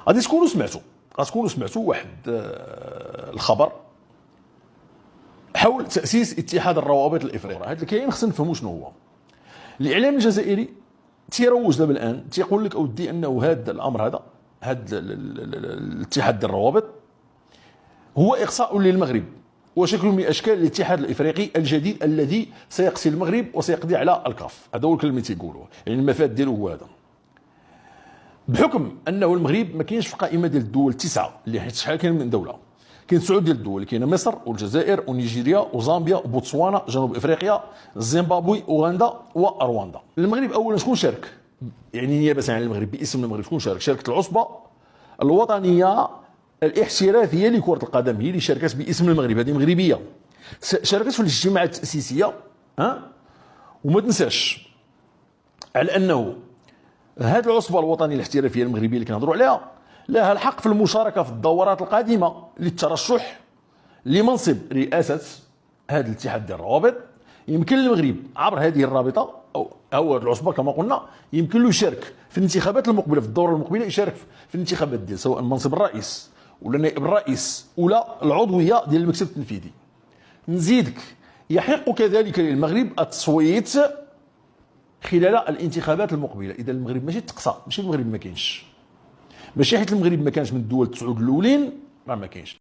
غادي تكونوا سمعتوا واحد الخبر حول تاسيس اتحاد الروابط الافريقيه. هذا الكيان خصنا نفهموا شنو هو. الاعلام الجزائري تيروج دابا الان، تيقول لك اودي انه هذا الامر هذا الاتحاد ديال الروابط هو اقصاء للمغرب وشكل من اشكال الاتحاد الافريقي الجديد الذي سيقصي المغرب وسيقضي على الكاف. هذا هو الكلمه اللي تيقولوه، يعني المفاد ديالو هو هذا. بحكم انه المغرب ما كاينش في القائمه ديال الدول التسعه اللي حيت شحال كاين من دوله، كاين 9 ديال الدول، كاينه مصر والجزائر ونيجيريا وزامبيا وبوتسوانا جنوب افريقيا زيمبابوي اوغندا ورواندا. المغرب اولا شكون شارك؟ يعني نيابه عن المغرب باسم المغرب شكون شارك؟ شاركت العصبه الوطنيه الاحترافيه لكره القدم، هي اللي شاركت باسم المغرب، هذه مغربيه، شاركت في الاجتماعات التاسيسيه. وما تنساش على انه هذه العصبه الوطنيه الاحترافيه المغربيه اللي كنهضروا عليها لها الحق في المشاركه في الدورات القادمه للترشح لمنصب رئاسه هذا الاتحاد ديال الروابط. يمكن للمغرب عبر هذه الرابطه او العصبه كما قلنا يمكن له يشارك في الانتخابات المقبله، في الدوره المقبله يشارك في الانتخابات ديال سواء منصب الرئيس ولا نائب الرئيس ولا العضويه ديال المكتب التنفيذي. نزيدك يحق كذلك للمغرب التصويت خلال الانتخابات المقبله. اذا المغرب ماشي تقصى، ماشي المغرب ما كاينش، ماشي حيت المغرب ما كانش من الدول التسعود الاولين راه ما كاينش.